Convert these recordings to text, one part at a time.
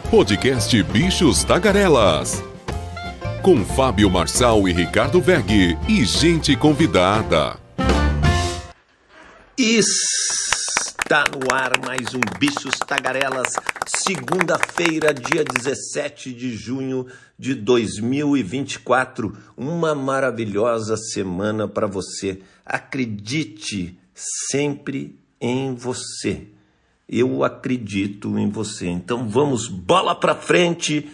Podcast Bichos Tagarelas. Com Fábio Marçal e Ricardo Weg e gente convidada. Está no ar mais um Bichos Tagarelas, segunda-feira, dia 17 de junho de 2024. Uma maravilhosa semana para você. Acredite sempre em você. Eu acredito em você. Então vamos, bola para frente.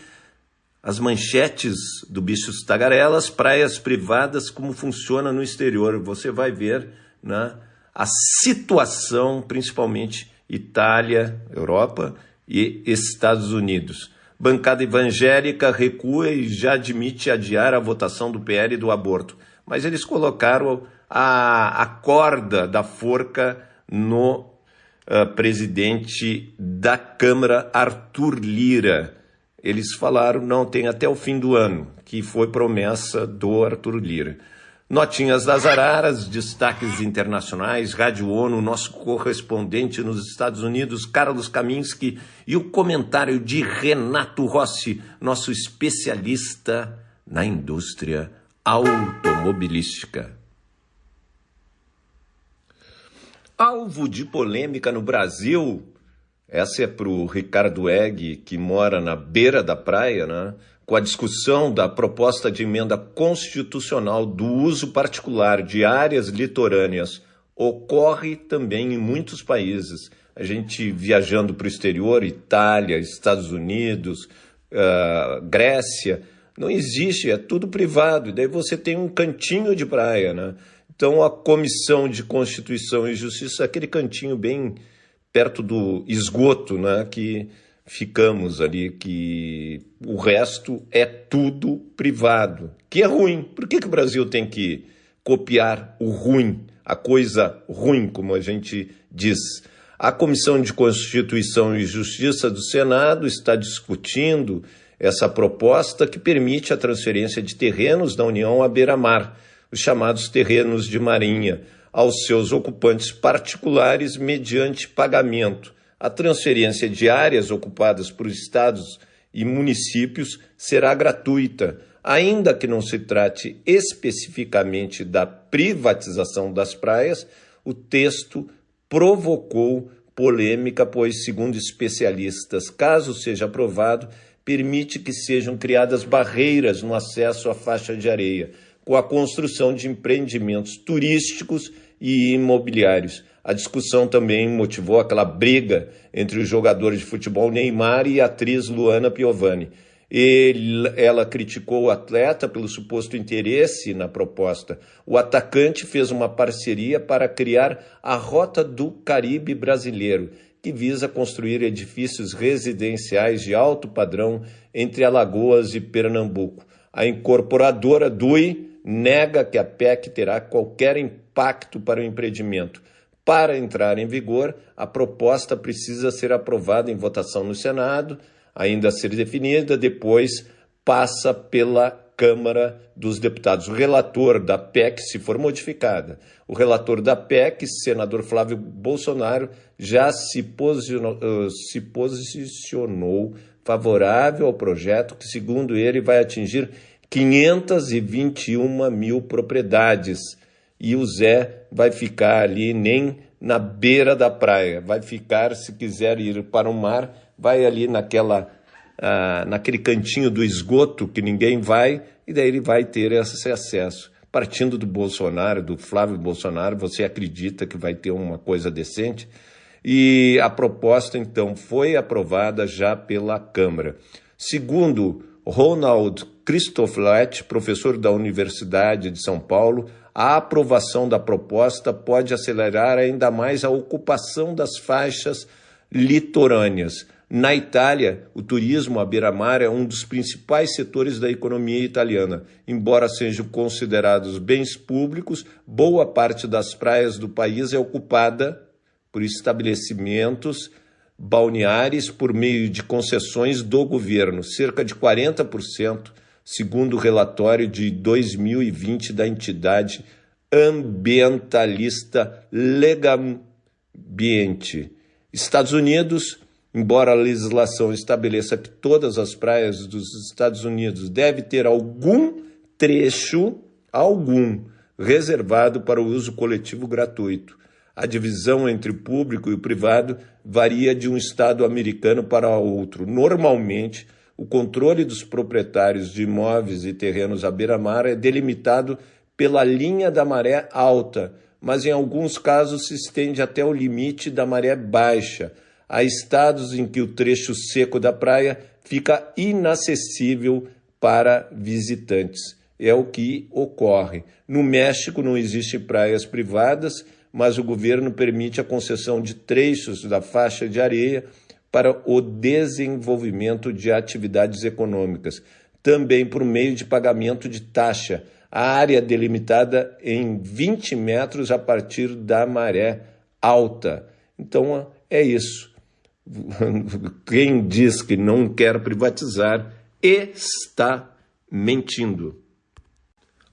As manchetes do Bichos Tagarelas, praias privadas, como funciona no exterior. Você vai ver, né, a situação, principalmente Itália, Europa e Estados Unidos. Bancada evangélica recua e já admite adiar a votação do PL do aborto. Mas eles colocaram a corda da forca no presidente da Câmara, Arthur Lira. Eles falaram, não, tem até o fim do ano, que foi promessa do Arthur Lira. Notinhas das Araras, destaques internacionais, Rádio ONU, nosso correspondente nos Estados Unidos, Carlos Kaminski, e o comentário de Renato Rossi, nosso especialista na indústria automobilística. Alvo de polêmica no Brasil, essa é para o Ricardo Weg, que mora na beira da praia, né? Com a discussão da proposta de emenda constitucional do uso particular de áreas litorâneas, ocorre também em muitos países. A gente viajando para o exterior, Itália, Estados Unidos, Grécia, não existe, é tudo privado, e daí você tem um cantinho de praia, né? Então a Comissão de Constituição e Justiça, aquele cantinho bem perto do esgoto, né, que ficamos ali, que o resto é tudo privado, que é ruim. Por que o Brasil tem que copiar o ruim, a coisa ruim, como a gente diz? A Comissão de Constituição e Justiça do Senado está discutindo essa proposta que permite a transferência de terrenos da União à beira-mar, os chamados terrenos de marinha, aos seus ocupantes particulares mediante pagamento. A transferência de áreas ocupadas por estados e municípios será gratuita, ainda que não se trate especificamente da privatização das praias. O texto provocou polêmica, pois, segundo especialistas, caso seja aprovado, permite que sejam criadas barreiras no acesso à faixa de areia, com a construção de empreendimentos turísticos e imobiliários. A discussão também motivou aquela briga entre o jogador de futebol Neymar e a atriz Luana Piovani. Ela criticou o atleta pelo suposto interesse na proposta. O atacante fez uma parceria para criar a Rota do Caribe Brasileiro, que visa construir edifícios residenciais de alto padrão entre Alagoas e Pernambuco. A incorporadora DUI nega que a PEC terá qualquer impacto para o empreendimento. Para entrar em vigor, a proposta precisa ser aprovada em votação no Senado, ainda a ser definida, depois passa pela Câmara dos Deputados. O relator da PEC, se for modificada, o relator da PEC, senador Flávio Bolsonaro, já se posicionou favorável ao projeto, que, segundo ele, vai atingir 521 mil propriedades, e o Zé vai ficar ali nem na beira da praia, vai ficar, se quiser ir para o mar, vai ali naquele cantinho do esgoto que ninguém vai, e daí ele vai ter esse acesso. Partindo do Bolsonaro, do Flávio Bolsonaro, você acredita que vai ter uma coisa decente? E a proposta, então, foi aprovada já pela Câmara. Segundo Ronald Cristofoletti, professor da Universidade de São Paulo, a aprovação da proposta pode acelerar ainda mais a ocupação das faixas litorâneas. Na Itália, o turismo à beira-mar é um dos principais setores da economia italiana. Embora sejam considerados bens públicos, boa parte das praias do país é ocupada por estabelecimentos balneares por meio de concessões do governo, cerca de 40%, segundo o relatório de 2020 da entidade ambientalista Legambiente. Estados Unidos embora a legislação estabeleça que todas as praias dos Estados Unidos devem ter algum trecho, reservado para o uso coletivo gratuito. A divisão entre o público e o privado varia de um estado americano para outro. Normalmente, o controle dos proprietários de imóveis e terrenos à beira-mar é delimitado pela linha da maré alta, mas em alguns casos se estende até o limite da maré baixa. Há estados em que o trecho seco da praia fica inacessível para visitantes. É o que ocorre. No México não existem praias privadas, mas o governo permite a concessão de trechos da faixa de areia para o desenvolvimento de atividades econômicas, também por meio de pagamento de taxa. A área delimitada em 20 metros a partir da maré alta. Então, é isso. Quem diz que não quer privatizar está mentindo.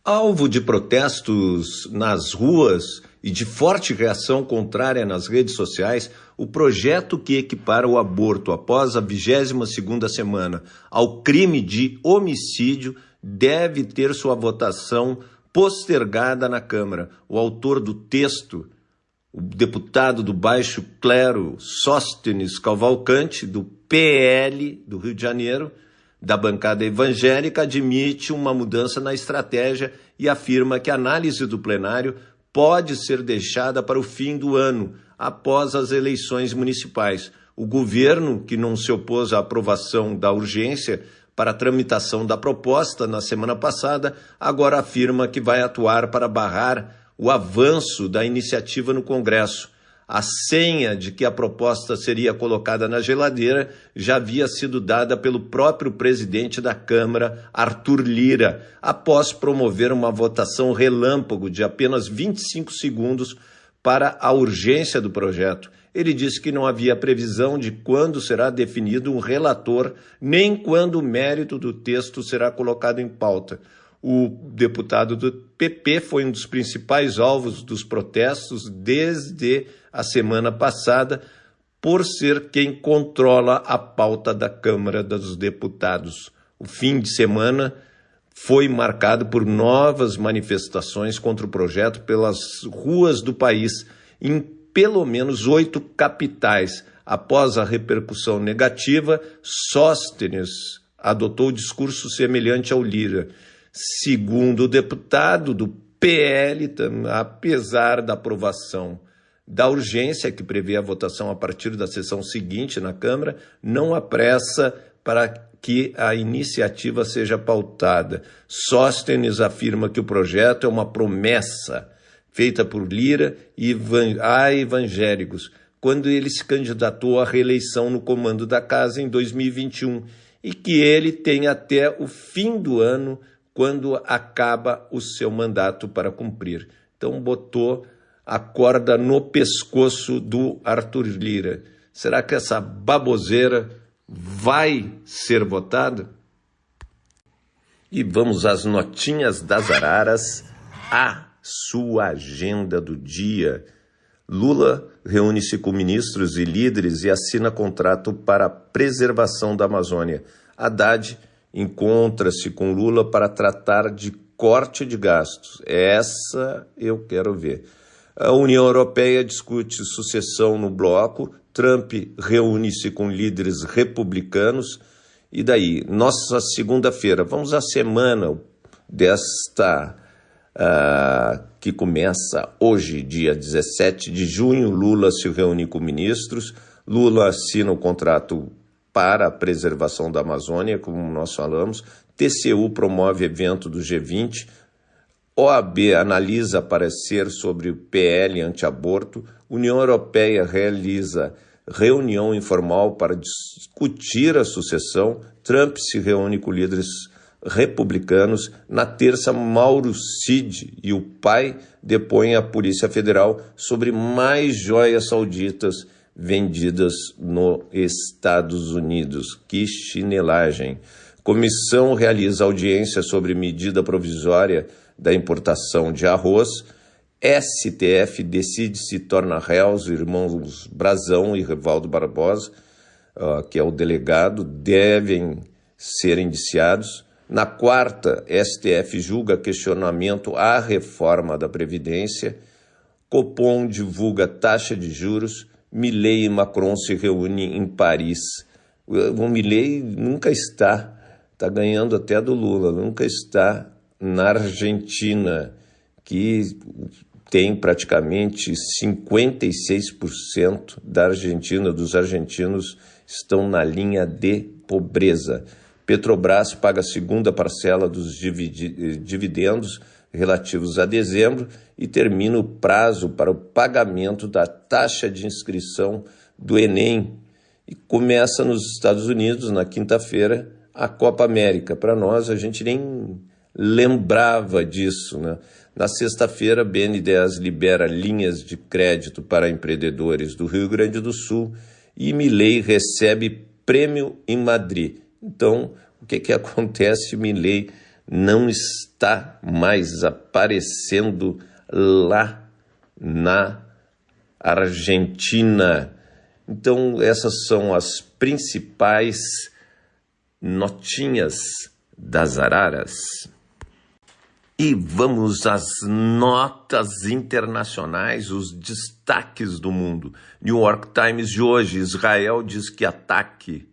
Alvo de protestos nas ruas e de forte reação contrária nas redes sociais, o projeto que equipara o aborto após a 22ª semana ao crime de homicídio deve ter sua votação postergada na Câmara. O autor do texto, o deputado do Baixo Clero, Sóstenes Cavalcante, do PL do Rio de Janeiro, da bancada evangélica, admite uma mudança na estratégia e afirma que a análise do plenário pode ser deixada para o fim do ano, após as eleições municipais. O governo, que não se opôs à aprovação da urgência para a tramitação da proposta na semana passada, agora afirma que vai atuar para barrar o avanço da iniciativa no Congresso. A senha de que a proposta seria colocada na geladeira já havia sido dada pelo próprio presidente da Câmara, Arthur Lira, após promover uma votação relâmpago de apenas 25 segundos para a urgência do projeto. Ele disse que não havia previsão de quando será definido um relator, nem quando o mérito do texto será colocado em pauta. O deputado do PP foi um dos principais alvos dos protestos desde a semana passada, por ser quem controla a pauta da Câmara dos Deputados. O fim de semana foi marcado por novas manifestações contra o projeto pelas ruas do país, em pelo menos 8 capitais. Após a repercussão negativa, Sóstenes adotou discurso semelhante ao Lira. Segundo o deputado do PL, apesar da aprovação da urgência que prevê a votação a partir da sessão seguinte na Câmara, não há pressa para que a iniciativa seja pautada. Sóstenes afirma que o projeto é uma promessa feita por Lira a evangélicos, quando ele se candidatou à reeleição no comando da casa em 2021, e que ele tem até o fim do ano, quando acaba o seu mandato, para cumprir. Então botou a corda no pescoço do Arthur Lira. Será que essa baboseira vai ser votada? E vamos às notinhas das araras, a sua agenda do dia. Lula reúne-se com ministros e líderes e assina contrato para a preservação da Amazônia. Haddad encontra-se com Lula para tratar de corte de gastos. Essa eu quero ver. A União Europeia discute sucessão no bloco. Trump reúne-se com líderes republicanos. E daí? Nossa segunda-feira. Vamos à semana desta que começa hoje, dia 17 de junho. Lula se reúne com ministros. Lula assina o contrato para a preservação da Amazônia, como nós falamos. TCU promove evento do G20. OAB analisa parecer sobre o PL anti-aborto. União Europeia realiza reunião informal para discutir a sucessão. Trump se reúne com líderes republicanos. Na terça, Mauro Cid e o pai depõem à Polícia Federal sobre mais joias sauditas vendidas nos Estados Unidos. Que chinelagem! Comissão realiza audiência sobre medida provisória da importação de arroz. STF decide se torna réus irmãos Brazão e Rivaldo Barbosa. que é o delegado, devem ser indiciados. Na quarta, STF julga questionamento à reforma da Previdência. Copom divulga taxa de juros. Milei e Macron se reúnem em Paris. O Milei nunca está ganhando até do Lula, nunca está na Argentina, que tem praticamente 56% da Argentina, dos argentinos estão na linha de pobreza. Petrobras paga a segunda parcela dos dividendos relativos a dezembro e termina o prazo para o pagamento da taxa de inscrição do Enem. E começa nos Estados Unidos, na quinta-feira, a Copa América. Para nós, a gente nem lembrava disso, né? Na sexta-feira, BNDES libera linhas de crédito para empreendedores do Rio Grande do Sul e Milei recebe prêmio em Madrid. Então, o que acontece? Milei não está mais aparecendo lá na Argentina. Então, essas são as principais notinhas das araras. E vamos às notas internacionais, os destaques do mundo. New York Times de hoje: Israel diz que ataque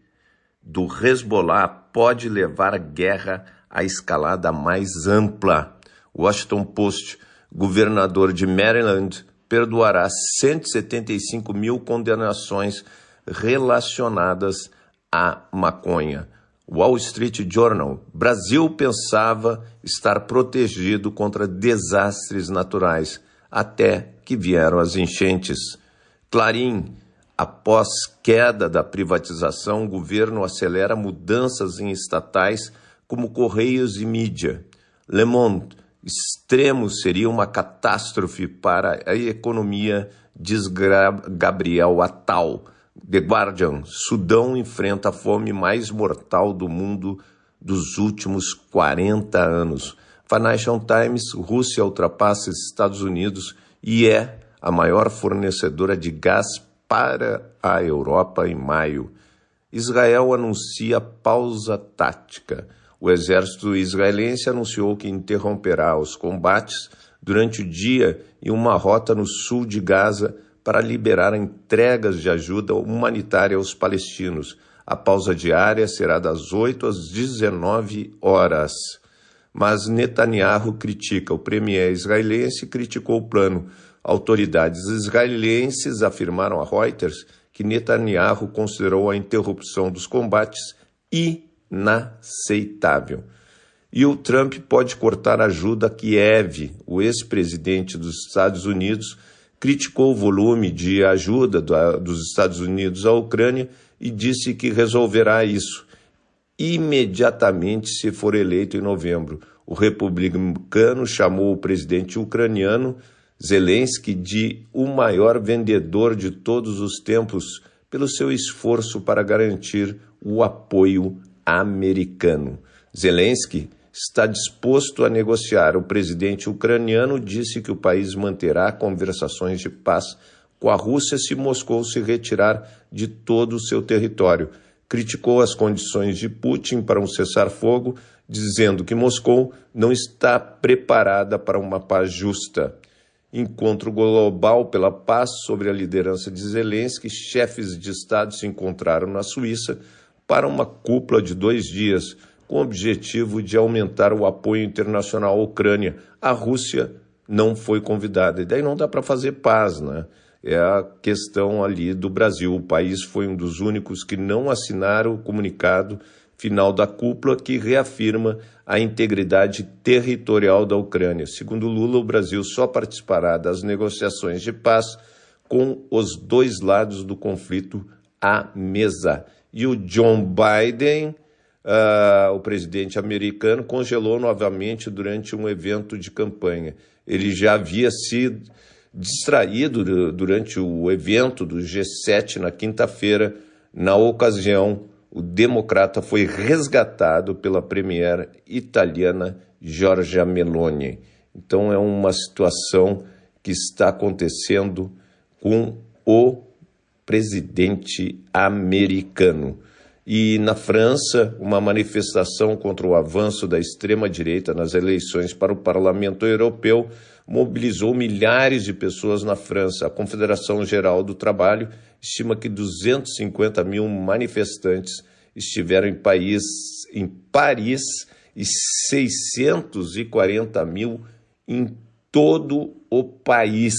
do Hezbollah pode levar a guerra à escalada mais ampla. Washington Post: governador de Maryland perdoará 175 mil condenações relacionadas à maconha. Wall Street Journal: Brasil pensava estar protegido contra desastres naturais, até que vieram as enchentes. Clarim: após queda da privatização, o governo acelera mudanças em estatais como Correios e mídia. Le Monde: extremo seria uma catástrofe para a economia, diz Gabriel Attal. The Guardian: Sudão enfrenta a fome mais mortal do mundo dos últimos 40 anos. Financial Times: Rússia ultrapassa Estados Unidos e é a maior fornecedora de gás para a Europa em maio. Israel anuncia pausa tática. O exército israelense anunciou que interromperá os combates durante o dia em uma rota no sul de Gaza para liberar entregas de ajuda humanitária aos palestinos. A pausa diária será das 8 às 19 horas. Mas Netanyahu critica. O premier israelense criticou o plano. Autoridades israelenses afirmaram a Reuters que Netanyahu considerou a interrupção dos combates inaceitável. E o Trump pode cortar ajuda a Kiev. O ex-presidente dos Estados Unidos criticou o volume de ajuda dos Estados Unidos à Ucrânia e disse que resolverá isso imediatamente se for eleito em novembro. O republicano chamou o presidente ucraniano Zelensky de o maior vendedor de todos os tempos pelo seu esforço para garantir o apoio americano. Zelensky está disposto a negociar. O presidente ucraniano disse que o país manterá conversações de paz com a Rússia se Moscou se retirar de todo o seu território. Criticou as condições de Putin para um cessar-fogo, dizendo que Moscou não está preparada para uma paz justa. Encontro global pela paz sobre a liderança de Zelensky. Chefes de Estado se encontraram na Suíça para uma cúpula de 2 dias, com o objetivo de aumentar o apoio internacional à Ucrânia. A Rússia não foi convidada. E daí não dá para fazer paz, né? É a questão ali do Brasil. O país foi um dos únicos que não assinaram o comunicado final da cúpula que reafirma a integridade territorial da Ucrânia. Segundo Lula, o Brasil só participará das negociações de paz com os dois lados do conflito à mesa. E o John Biden, o presidente americano, congelou novamente durante um evento de campanha. Ele já havia sido distraído durante o evento do G7 na quinta-feira. Na ocasião, o democrata foi resgatado pela premier italiana Giorgia Meloni. Então é uma situação que está acontecendo com o presidente americano. E na França, uma manifestação contra o avanço da extrema-direita nas eleições para o Parlamento Europeu mobilizou milhares de pessoas na França. A Confederação Geral do Trabalho estima que 250 mil manifestantes estiveram em Paris e 640 mil em todo o país.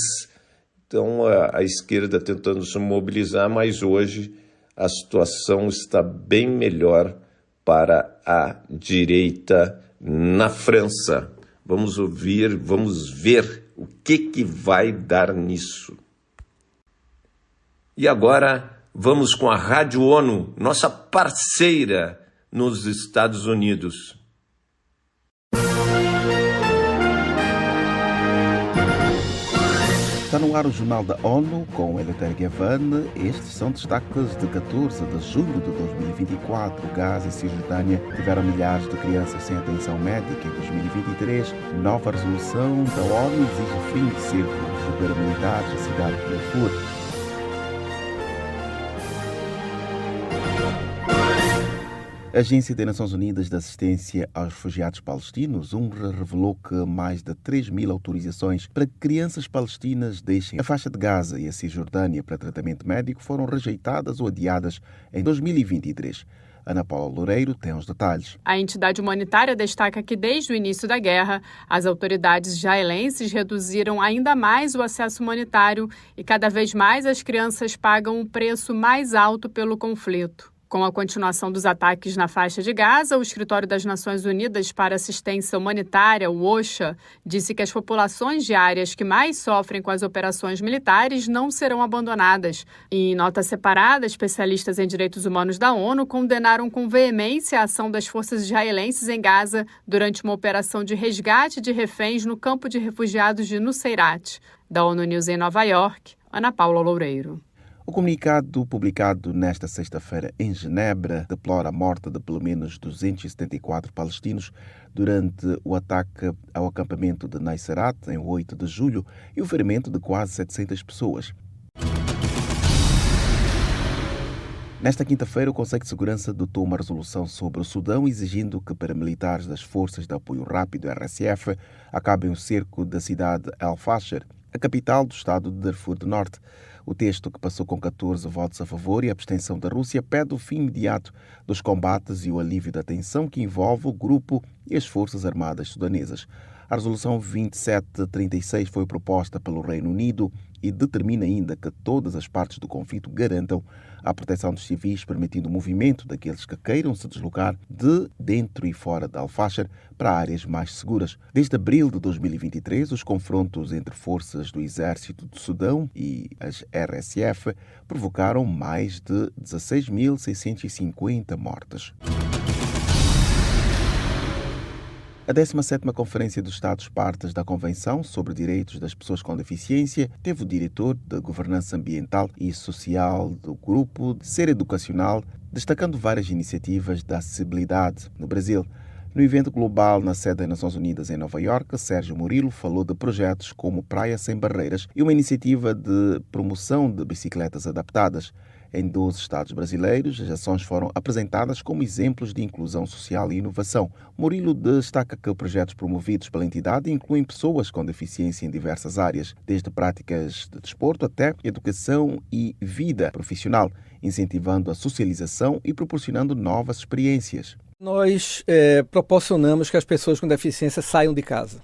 Então, a esquerda tentando se mobilizar, mas hoje a situação está bem melhor para a direita na França. Vamos ver o que vai dar nisso. E agora vamos com a Rádio ONU, nossa parceira nos Estados Unidos. Está no ar o Jornal da ONU com Eleutério Gavan. Estes são destaques de 14 de julho de 2024. Gaza e Cisjordânia tiveram milhares de crianças sem atenção médica em 2023. Nova resolução da ONU exige fim de círculos de paramilitares na cidade de Darfur. A Agência das Nações Unidas de Assistência aos Refugiados Palestinos, UNRWA, revelou que mais de 3.000 autorizações para que crianças palestinas deixem a faixa de Gaza e a Cisjordânia para tratamento médico foram rejeitadas ou adiadas em 2023. Ana Paula Loureiro tem os detalhes. A entidade humanitária destaca que desde o início da guerra, as autoridades israelenses reduziram ainda mais o acesso humanitário e cada vez mais as crianças pagam um preço mais alto pelo conflito. Com a continuação dos ataques na faixa de Gaza, o Escritório das Nações Unidas para Assistência Humanitária, o OCHA, disse que as populações de áreas que mais sofrem com as operações militares não serão abandonadas. Em nota separada, especialistas em direitos humanos da ONU condenaram com veemência a ação das forças israelenses em Gaza durante uma operação de resgate de reféns no campo de refugiados de Nuseirat. Da ONU News em Nova York, Ana Paula Loureiro. O comunicado publicado nesta sexta-feira em Genebra deplora a morte de pelo menos 274 palestinos durante o ataque ao acampamento de Nuseirat em 8 de julho e o ferimento de quase 700 pessoas. Nesta quinta-feira, o Conselho de Segurança adotou uma resolução sobre o Sudão exigindo que paramilitares das Forças de Apoio Rápido, RSF, acabem o cerco da cidade de Al-Fasher, a capital do estado de Darfur do Norte. O texto, que passou com 14 votos a favor e a abstenção da Rússia, pede o fim imediato dos combates e o alívio da tensão que envolve o grupo e as Forças Armadas sudanesas. A resolução 2736 foi proposta pelo Reino Unido e determina ainda que todas as partes do conflito garantam a proteção dos civis, permitindo o movimento daqueles que queiram se deslocar de dentro e fora de Al-Fasher para áreas mais seguras. Desde abril de 2023, os confrontos entre forças do Exército do Sudão e as RSF provocaram mais de 16.650 mortes. A 17ª Conferência dos Estados-Partes da Convenção sobre Direitos das Pessoas com Deficiência teve o diretor de Governança Ambiental e Social do Grupo de Ser Educacional, destacando várias iniciativas da acessibilidade no Brasil. No evento global na sede das Nações Unidas em Nova Iorque, Sérgio Murilo falou de projetos como Praia Sem Barreiras e uma iniciativa de promoção de bicicletas adaptadas. Em 12 estados brasileiros, as ações foram apresentadas como exemplos de inclusão social e inovação. Murilo destaca que projetos promovidos pela entidade incluem pessoas com deficiência em diversas áreas, desde práticas de desporto até educação e vida profissional, incentivando a socialização e proporcionando novas experiências. Nós proporcionamos que as pessoas com deficiência saiam de casa,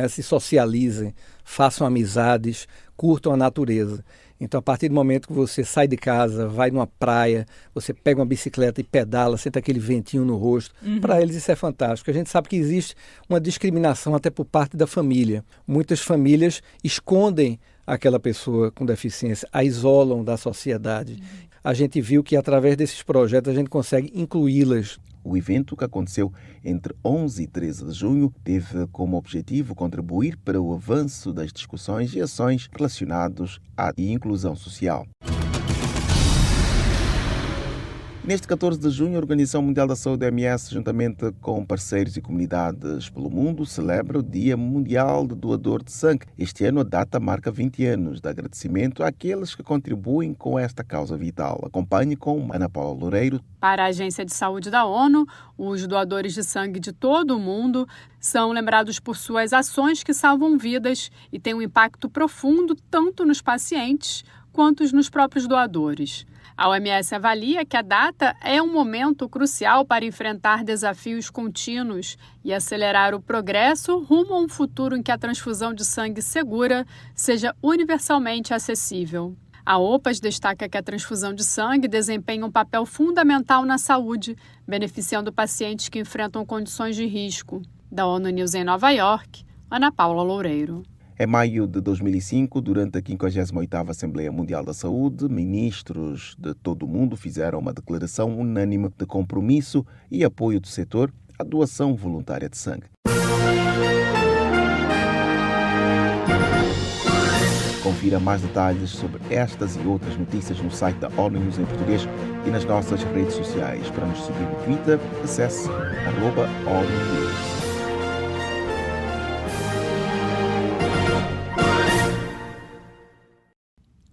se socializem, façam amizades, curtam a natureza. Então, a partir do momento que você sai de casa, vai numa praia, você pega uma bicicleta e pedala, sente aquele ventinho no rosto, para eles isso é fantástico. A gente sabe que existe uma discriminação até por parte da família. Muitas famílias escondem aquela pessoa com deficiência, a isolam da sociedade. A gente viu que através desses projetos a gente consegue incluí-las. O evento, que aconteceu entre 11 e 13 de junho, teve como objetivo contribuir para o avanço das discussões e ações relacionadas à inclusão social. Neste 14 de junho, a Organização Mundial da Saúde, OMS, juntamente com parceiros e comunidades pelo mundo, celebra o Dia Mundial do Doador de Sangue. Este ano, a data marca 20 anos de agradecimento àqueles que contribuem com esta causa vital. Acompanhe com Ana Paula Loureiro. Para a Agência de Saúde da ONU, os doadores de sangue de todo o mundo são lembrados por suas ações que salvam vidas e têm um impacto profundo tanto nos pacientes quanto nos próprios doadores. A OMS avalia que a data é um momento crucial para enfrentar desafios contínuos e acelerar o progresso rumo a um futuro em que a transfusão de sangue segura seja universalmente acessível. A OPAS destaca que a transfusão de sangue desempenha um papel fundamental na saúde, beneficiando pacientes que enfrentam condições de risco. Da ONU News em Nova York, Ana Paula Loureiro. Em maio de 2005, durante a 58ª Assembleia Mundial da Saúde, ministros de todo o mundo fizeram uma declaração unânime de compromisso e apoio do setor à doação voluntária de sangue. Confira mais detalhes sobre estas e outras notícias no site da ONU News em português e nas nossas redes sociais. Para nos seguir no Twitter, acesse @ONU News.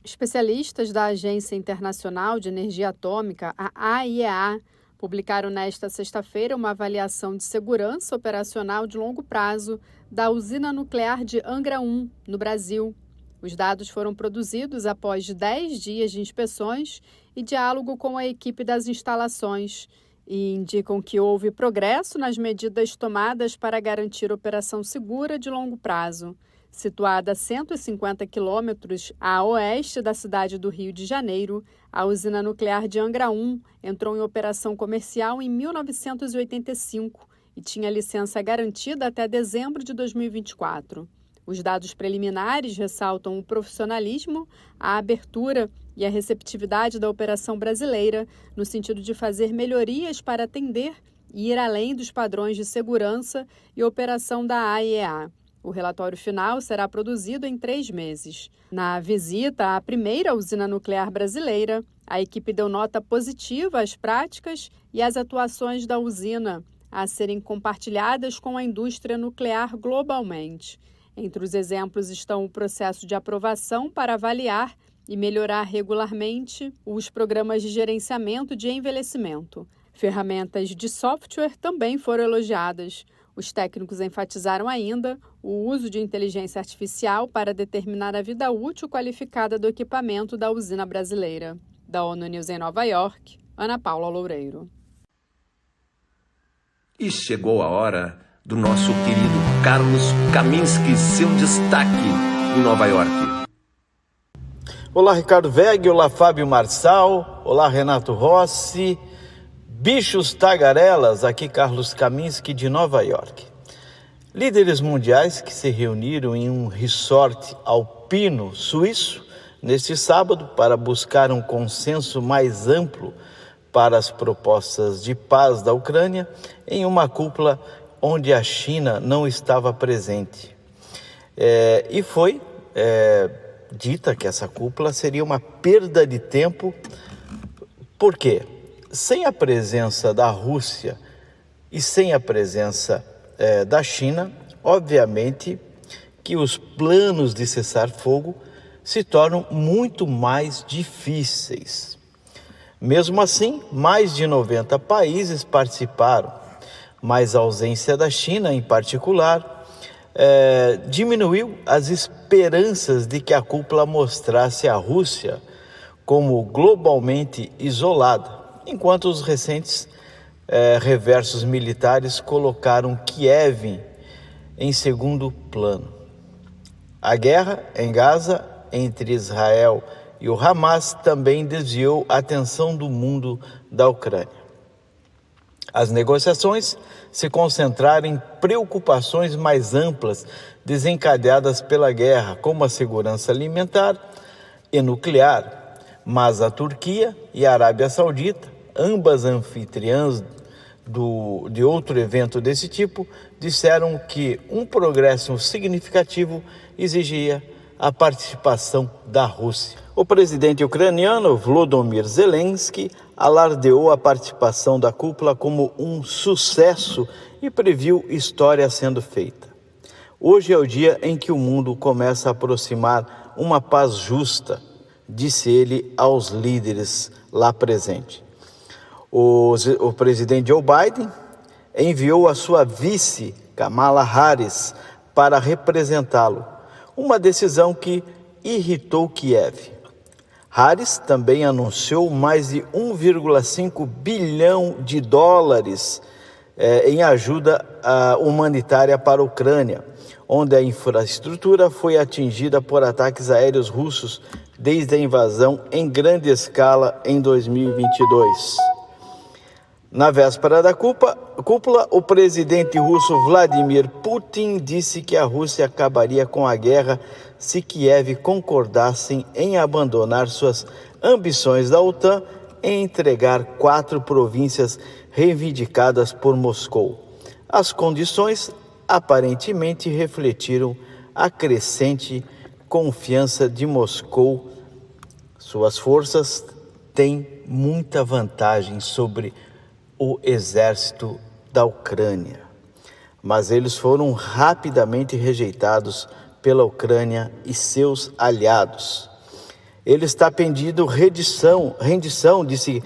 Especialistas da Agência Internacional de Energia Atômica, a AIEA, publicaram nesta sexta-feira uma avaliação de segurança operacional de longo prazo da usina nuclear de Angra 1, no Brasil. Os dados foram produzidos após 10 dias de inspeções e diálogo com a equipe das instalações e indicam que houve progresso nas medidas tomadas para garantir operação segura de longo prazo. Situada a 150 quilômetros a oeste da cidade do Rio de Janeiro, a usina nuclear de Angra 1 entrou em operação comercial em 1985 e tinha licença garantida até dezembro de 2024. Os dados preliminares ressaltam o profissionalismo, a abertura e a receptividade da operação brasileira, no sentido de fazer melhorias para atender e ir além dos padrões de segurança e operação da AIEA. O relatório final será produzido em 3 meses. Na visita à primeira usina nuclear brasileira, a equipe deu nota positiva às práticas e às atuações da usina, a serem compartilhadas com a indústria nuclear globalmente. Entre os exemplos estão o processo de aprovação para avaliar e melhorar regularmente os programas de gerenciamento de envelhecimento. Ferramentas de software também foram elogiadas. Os técnicos enfatizaram ainda o uso de inteligência artificial para determinar a vida útil qualificada do equipamento da usina brasileira. Da ONU News em Nova York, Ana Paula Loureiro. E chegou a hora do nosso querido Carlos Kaminski, seu destaque em Nova York. Olá, Ricardo Weg, olá, Fábio Marçal, olá, Renato Rossi. Bichos tagarelas, aqui Carlos Kaminski de Nova York. Líderes mundiais que se reuniram em um resort alpino suíço neste sábado para buscar um consenso mais amplo para as propostas de paz da Ucrânia em uma cúpula onde a China não estava presente. E foi dita que essa cúpula seria uma perda de tempo. Por quê? Sem a presença da Rússia e sem a presença da China, obviamente que os planos de cessar-fogo se tornam muito mais difíceis. Mesmo assim, mais de 90 países participaram, mas a ausência da China, em particular, diminuiu as esperanças de que a cúpula mostrasse a Rússia como globalmente isolada, enquanto os recentes reversos militares colocaram Kiev em segundo plano. A guerra em Gaza entre Israel e o Hamas também desviou a atenção do mundo da Ucrânia. As negociações se concentraram em preocupações mais amplas desencadeadas pela guerra, como a segurança alimentar e nuclear, mas a Turquia e a Arábia Saudita, ambas anfitriãs de outro evento desse tipo, disseram que um progresso significativo exigia a participação da Rússia. O presidente ucraniano Volodymyr Zelensky alardeou a participação da cúpula como um sucesso e previu história sendo feita. Hoje é o dia em que o mundo começa a aproximar uma paz justa, disse ele aos líderes lá presentes. O presidente Joe Biden enviou a sua vice, Kamala Harris, para representá-lo, uma decisão que irritou Kiev. Harris também anunciou mais de 1,5 bilhão de dólares em ajuda humanitária para a Ucrânia, onde a infraestrutura foi atingida por ataques aéreos russos desde a invasão em grande escala em 2022. Na véspera da cúpula, o presidente russo Vladimir Putin disse que a Rússia acabaria com a guerra se Kiev concordasse em abandonar suas ambições da OTAN e entregar 4 províncias reivindicadas por Moscou. As condições aparentemente refletiram a crescente confiança de Moscou. Suas forças têm muita vantagem sobre o exército da Ucrânia, mas eles foram rapidamente rejeitados pela Ucrânia e seus aliados. Ele está pedindo rendição, disse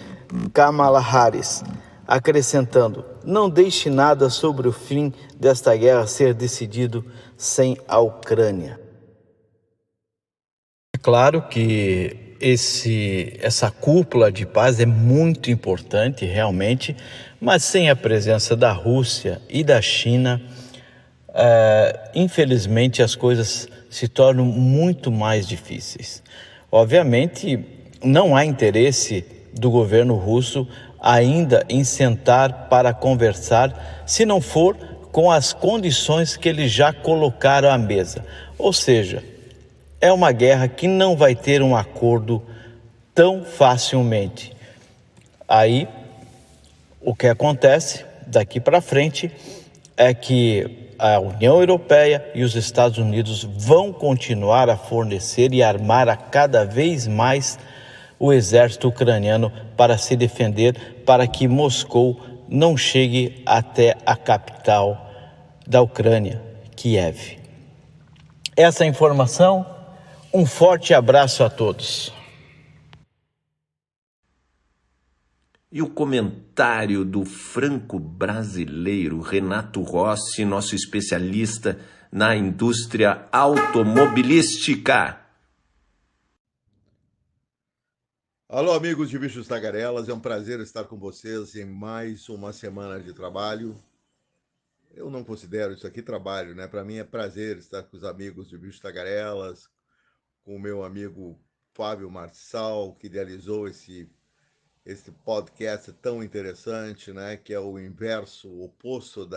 Kamala Harris, acrescentando: não deixe nada sobre o fim desta guerra ser decidido sem a Ucrânia. É claro que essa cúpula de paz é muito importante, realmente, mas sem a presença da Rússia e da China, infelizmente as coisas se tornam muito mais difíceis. Obviamente, não há interesse do governo russo ainda em sentar para conversar, se não for com as condições que eles já colocaram à mesa. Ou seja, é uma guerra que não vai ter um acordo tão facilmente. Aí, o que acontece daqui para frente é que a União Europeia e os Estados Unidos vão continuar a fornecer e armar a cada vez mais o exército ucraniano para se defender, para que Moscou não chegue até a capital da Ucrânia, Kiev. Essa informação, um forte abraço a todos. E o comentário do franco-brasileiro Renato Rossi, nosso especialista na indústria automobilística. Alô, amigos de Bichos Tagarelas, é um prazer estar com vocês em mais uma semana de trabalho. Eu não considero isso aqui trabalho, né? Para mim é prazer estar com os amigos de Bichos Tagarelas, com o meu amigo Fábio Marçal, que idealizou esse podcast tão interessante, né? Que é o inverso, o oposto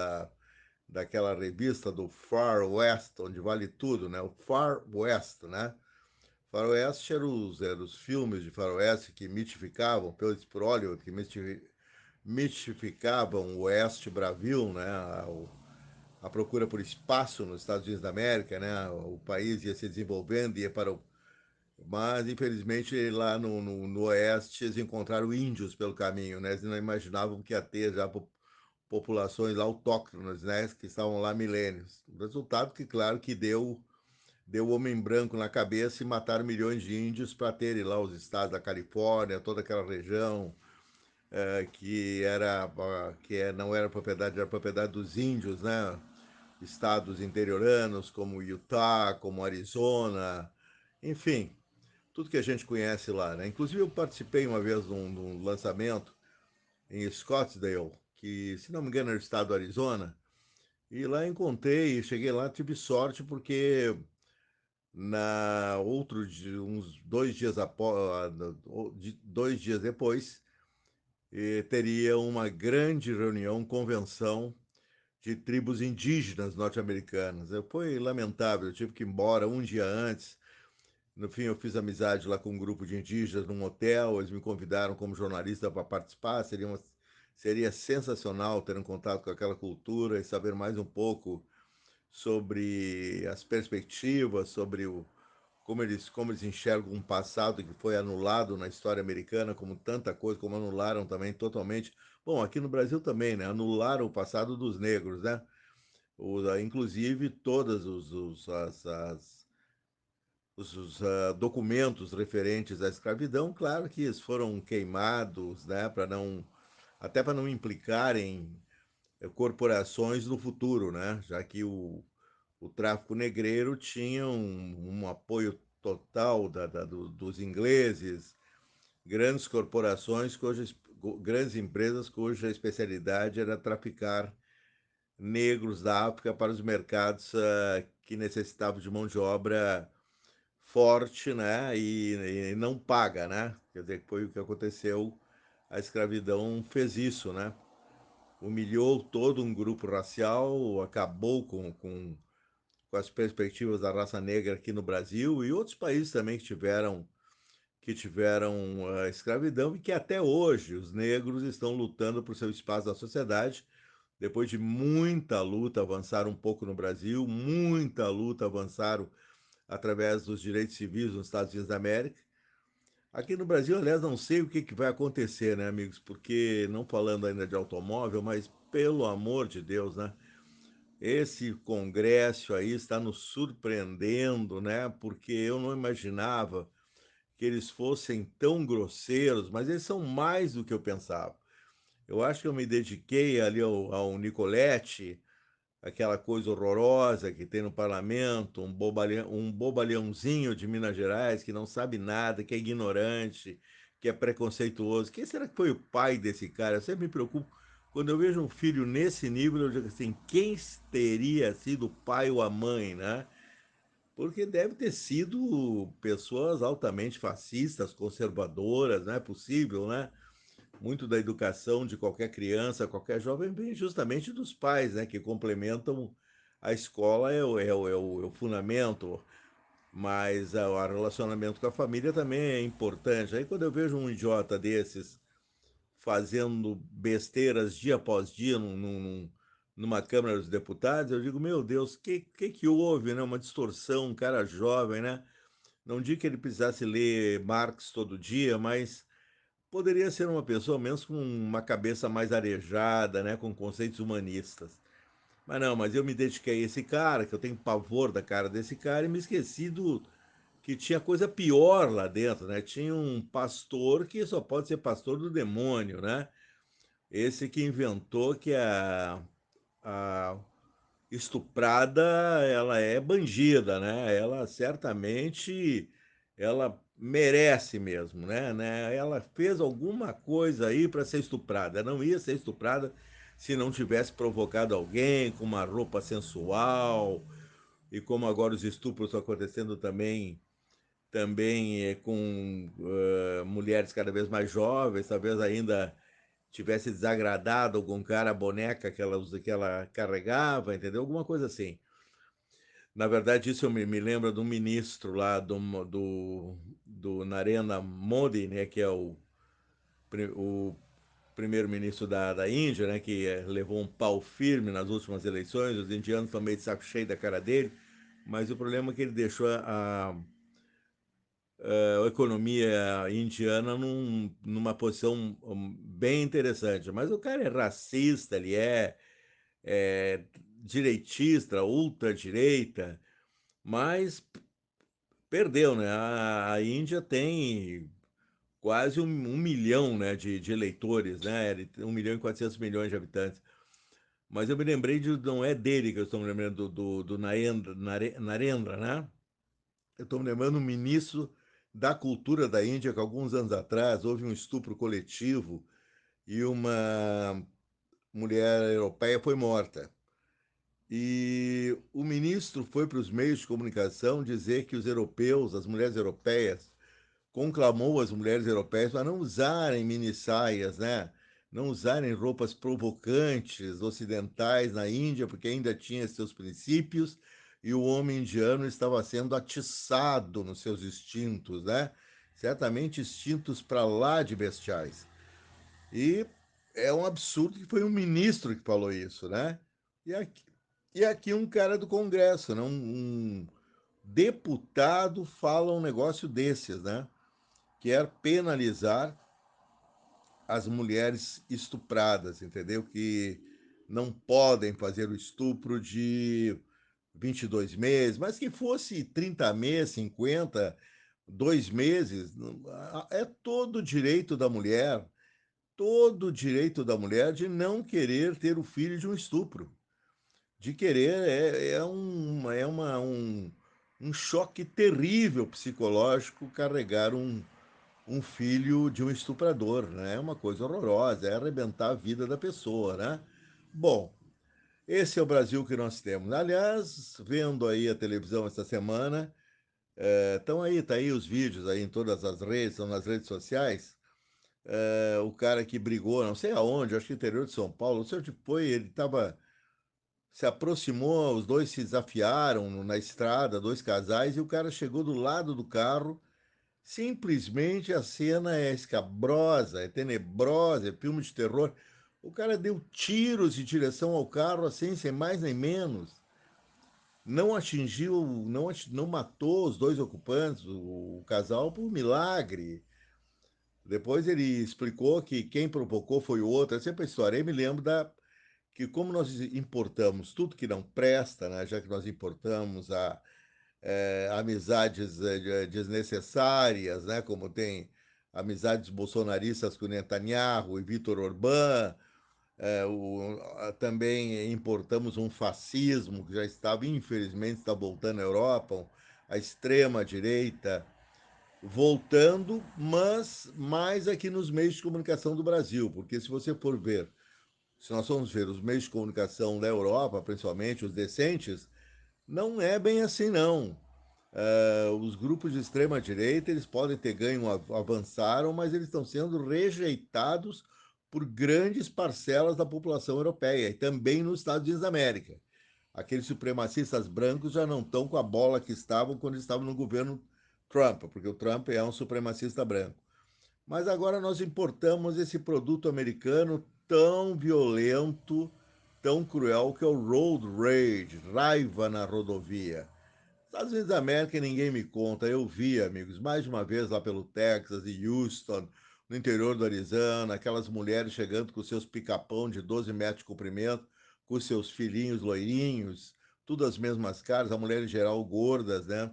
daquela revista do Far West, onde vale tudo, né? O Far West, né? Faroeste eram os filmes de faroeste que mitificavam, pelo Hollywood, que mitificavam o Oeste Brasil, né? A procura por espaço nos Estados Unidos da América, né? O país ia se desenvolvendo, ia para o... Mas, infelizmente, lá no Oeste, eles encontraram índios pelo caminho, né? Eles não imaginavam que ia ter já populações autóctonas, né? Que estavam lá milênios. O resultado que, claro, que deu homem branco na cabeça e mataram milhões de índios para terem lá os estados da Califórnia, toda aquela região não era propriedade, era propriedade dos índios, né? Estados interioranos como Utah, como Arizona, enfim, tudo que a gente conhece lá, né? Inclusive eu participei uma vez de um lançamento em Scottsdale, que, se não me engano, era o estado do Arizona, e lá cheguei lá, tive sorte porque uns 2 dias depois, teria uma grande reunião, convenção de tribos indígenas norte-americanas. Foi lamentável, eu tive que ir embora um dia antes. No fim, eu fiz amizade lá com um grupo de indígenas num hotel, eles me convidaram como jornalista para participar, seria sensacional ter um contato com aquela cultura e saber mais um pouco sobre as perspectivas, sobre como eles enxergam um passado que foi anulado na história americana, como tanta coisa, como anularam também totalmente. Bom, aqui no Brasil também, né? Anularam o passado dos negros, né? Inclusive todas documentos referentes à escravidão, claro que eles foram queimados, né? Até para não implicarem corporações no futuro, né? Já que o tráfico negreiro tinha um apoio total dos ingleses, grandes corporações, grandes empresas cuja especialidade era traficar negros da África para os mercados que necessitavam de mão de obra forte, né, e não paga, né? Quer dizer, que foi o que aconteceu. A escravidão fez isso, né? Humilhou todo um grupo racial, acabou com as perspectivas da raça negra aqui no Brasil e outros países também que tiveram a escravidão e que até hoje os negros estão lutando por seu espaço na sociedade. Depois de muita luta, avançaram um pouco no Brasil, muita luta avançaram através dos direitos civis nos Estados Unidos da América. Aqui no Brasil, aliás, não sei o que vai acontecer, né, amigos? Porque, não falando ainda de automóvel, mas pelo amor de Deus, né? Esse congresso aí está nos surpreendendo, né? Porque eu não imaginava que eles fossem tão grosseiros, mas eles são mais do que eu pensava. Eu acho que eu me dediquei ali ao Nicoletti, aquela coisa horrorosa que tem no parlamento, um bobalhãozinho de Minas Gerais que não sabe nada, que é ignorante, que é preconceituoso. Quem será que foi o pai desse cara? Eu sempre me preocupo. Quando eu vejo um filho nesse nível, eu digo assim, quem teria sido o pai ou a mãe, né? Porque deve ter sido pessoas altamente fascistas, conservadoras, não é possível, né? Muito da educação de qualquer criança, qualquer jovem, vem justamente dos pais, né? Que complementam a escola, é o fundamento, mas o relacionamento com a família também é importante. Aí quando eu vejo um idiota desses fazendo besteiras dia após dia numa Câmara dos Deputados, eu digo, meu Deus, que houve, né? Uma distorção, um cara jovem, né? Não digo que ele precisasse ler Marx todo dia, mas poderia ser uma pessoa menos com uma cabeça mais arejada, né? Com conceitos humanistas. Mas não, mas eu me dediquei a esse cara, que eu tenho pavor da cara desse cara, e me esqueci que tinha coisa pior lá dentro, né? Tinha um pastor que só pode ser pastor do demônio, né? Esse que inventou que a estuprada, ela é bandida, né? Ela certamente, ela merece mesmo, né? Ela fez alguma coisa aí para ser estuprada. Não ia ser estuprada se não tivesse provocado alguém com uma roupa sensual e como agora os estupros estão acontecendo também com mulheres cada vez mais jovens, talvez ainda tivesse desagradado algum cara a boneca que ela carregava, entendeu? Alguma coisa assim. Na verdade, isso me lembra de um ministro lá do Narendra Modi, né, que é o primeiro-ministro da Índia, né, que levou um pau firme nas últimas eleições. Os indianos estão meio de saco cheio da cara dele, mas o problema é que ele deixou a economia indiana numa posição bem interessante. Mas o cara é racista, ele é direitista, ultradireita, mas perdeu, né? A Índia tem quase um milhão, né, de eleitores, né? Ele tem 1,4 milhão de habitantes. Mas eu me lembrei não é dele que eu estou me lembrando, do Narendra, né? Eu estou me lembrando um ministro da cultura da Índia que alguns anos atrás houve um estupro coletivo e uma mulher europeia foi morta. E o ministro foi para os meios de comunicação dizer que os europeus, as mulheres europeias, conclamou as mulheres europeias para não usarem mini-saias, né? Não usarem roupas provocantes ocidentais na Índia, porque ainda tinha seus princípios e o homem indiano estava sendo atiçado nos seus instintos, né? Certamente instintos para lá de bestiais. E é um absurdo que foi um ministro que falou isso, né? E aqui um cara do Congresso, né? deputado fala um negócio desses, né? Quer penalizar as mulheres estupradas, entendeu? Que não podem fazer o estupro de 22 meses, mas que fosse 30 meses, 50, 2 meses, é todo o direito da mulher, todo o direito da mulher de não querer ter o filho de um estupro, de querer, um choque terrível psicológico carregar um filho de um estuprador, né? É uma coisa horrorosa, é arrebentar a vida da pessoa, né? Bom, esse é o Brasil que nós temos. Aliás, vendo aí a televisão essa semana, tá aí os vídeos aí em todas as redes, estão nas redes sociais. O cara que brigou, não sei aonde, acho que no interior de São Paulo, não sei onde foi, ele estava se aproximou, os dois se desafiaram na estrada, dois casais, e o cara chegou do lado do carro. Simplesmente a cena é escabrosa, é tenebrosa, é filme de terror. O cara deu tiros em direção ao carro, assim, sem mais nem menos. Não atingiu, não matou os dois ocupantes, o casal, por milagre. Depois ele explicou que quem provocou foi o outro. É sempre a história. Aí me lembro que como nós importamos tudo que não presta, né, já que nós importamos amizades desnecessárias, né? Como tem amizades bolsonaristas com Netanyahu e Vítor Orbán. Também importamos um fascismo que já estava, infelizmente, está voltando à Europa, a extrema-direita voltando, mas mais aqui nos meios de comunicação do Brasil, porque se você for ver, se nós formos ver os meios de comunicação da Europa, principalmente os decentes, não é bem assim, não. Os grupos de extrema direita eles podem ter ganho, avançaram, mas eles estão sendo rejeitados por grandes parcelas da população europeia e também nos Estados Unidos da América. Aqueles supremacistas brancos já não estão com a bola que estavam quando estavam no governo Trump, porque o Trump é um supremacista branco. Mas agora nós importamos esse produto americano tão violento, tão cruel, que é o road rage, raiva na rodovia. Estados Unidos da América ninguém me conta. Eu vi, amigos, mais de uma vez lá pelo Texas e Houston, no interior do Arizona, aquelas mulheres chegando com seus pica-pão de 12 metros de comprimento, com seus filhinhos loirinhos, tudo as mesmas caras, a mulher em geral gordas, né?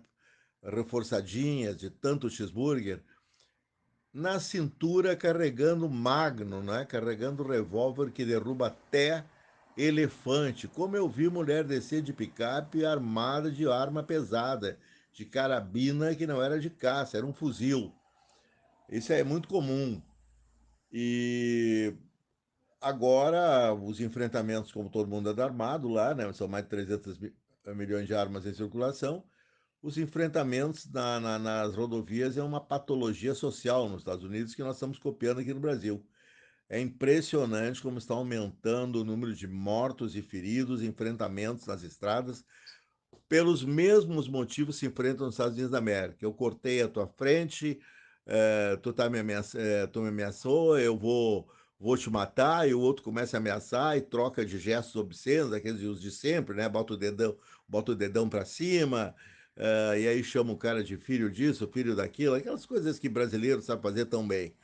Reforçadinhas de tanto cheeseburger, na cintura carregando Magno, né? Carregando revólver que derruba até elefante. Como eu vi mulher descer de picape armada de arma pesada, de carabina que não era de caça, era um fuzil. Isso é muito comum. E agora os enfrentamentos, como todo mundo anda armado lá, né? São mais de 300 milhões de armas em circulação. Os enfrentamentos nas rodovias é uma patologia social nos Estados Unidos que nós estamos copiando aqui no Brasil. É impressionante como está aumentando o número de mortos e feridos, enfrentamentos nas estradas, pelos mesmos motivos que se enfrentam nos Estados Unidos da América. Eu cortei a tua frente, tu me ameaçou, vou te matar, e o outro começa a ameaçar e troca de gestos obscenos, aqueles os de sempre, né? Bota o dedão para cima, e aí chama o cara de filho disso, filho daquilo, aquelas coisas que brasileiro sabe fazer tão bem.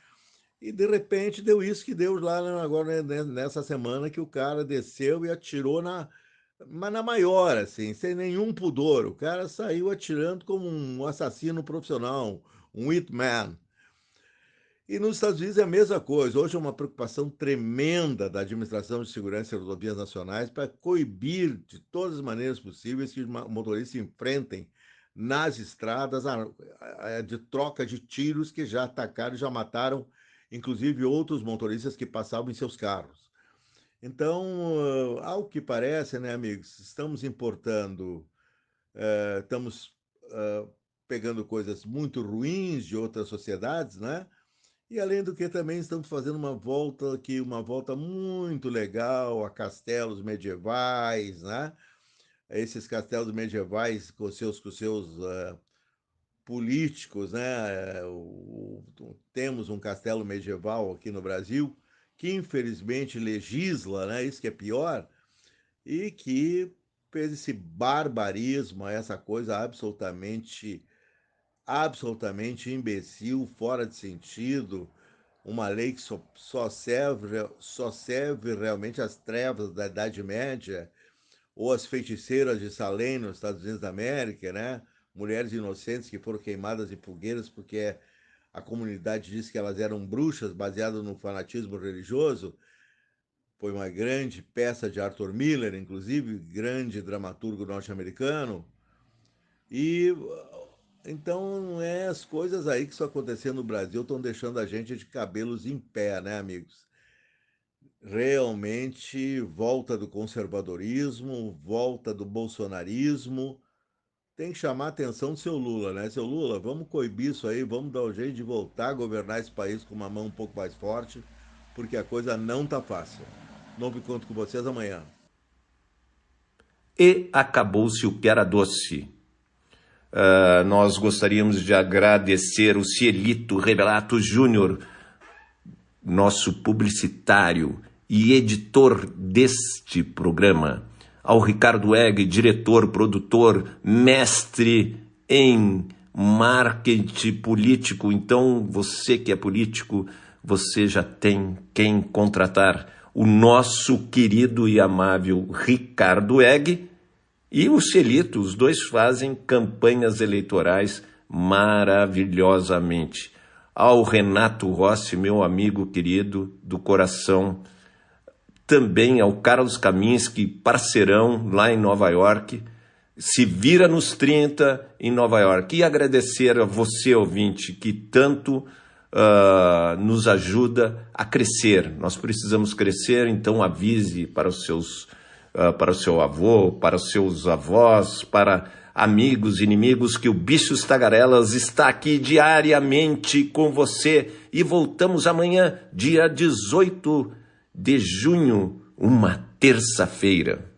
E de repente deu isso que deu lá agora, né, nessa semana, que o cara desceu e atirou mas na maior, assim, sem nenhum pudor. O cara saiu atirando como um assassino profissional, um hitman. E nos Estados Unidos é a mesma coisa. Hoje é uma preocupação tremenda da Administração de Segurança e Rodovias Nacionais para coibir de todas as maneiras possíveis que os motoristas enfrentem nas estradas de troca de tiros, que já atacaram e já mataram, inclusive, outros motoristas que passavam em seus carros. Então, ao que parece, né, amigos, estamos importando, estamos pegando coisas muito ruins de outras sociedades, né? E além do que também estamos fazendo uma volta aqui, uma volta muito legal a castelos medievais, né? Esses castelos medievais com seus políticos, né? Temos um castelo medieval aqui no Brasil que infelizmente legisla, né? Isso que é pior, e que fez esse barbarismo, essa coisa absolutamente imbecil, fora de sentido, uma lei que só serve realmente às trevas da Idade Média, ou às feiticeiras de Salem nos Estados Unidos da América, né? Mulheres inocentes que foram queimadas em fogueiras porque a comunidade disse que elas eram bruxas, baseado no fanatismo religioso. Foi uma grande peça de Arthur Miller, inclusive, grande dramaturgo norte-americano. E então, as coisas aí que estão acontecendo no Brasil estão deixando a gente de cabelos em pé, né, amigos? Realmente, volta do conservadorismo, volta do bolsonarismo. Tem que chamar a atenção do seu Lula, né? Seu Lula, vamos coibir isso aí, vamos dar o jeito de voltar a governar esse país com uma mão um pouco mais forte, porque a coisa não tá fácil. Novo encontro com vocês amanhã. E acabou-se o que era doce. Nós gostaríamos de agradecer o Cielito Revelato Júnior, nosso publicitário e editor deste programa, ao Ricardo Egg, diretor, produtor, mestre em marketing político. Então, você que é político, você já tem quem contratar. O nosso querido e amável Ricardo Egg e o Cielito, os dois fazem campanhas eleitorais maravilhosamente. Ao Renato Rossi, meu amigo querido do coração, também ao Carlos Kaminski, parceirão lá em Nova York, se vira nos 30 em Nova York. E agradecer a você, ouvinte, que tanto nos ajuda a crescer. Nós precisamos crescer, então avise para os seus para o seu avô, para os seus avós, para amigos, inimigos, que o Bichos Tagarelas está aqui diariamente com você. E voltamos amanhã, dia 18 de junho, uma terça-feira.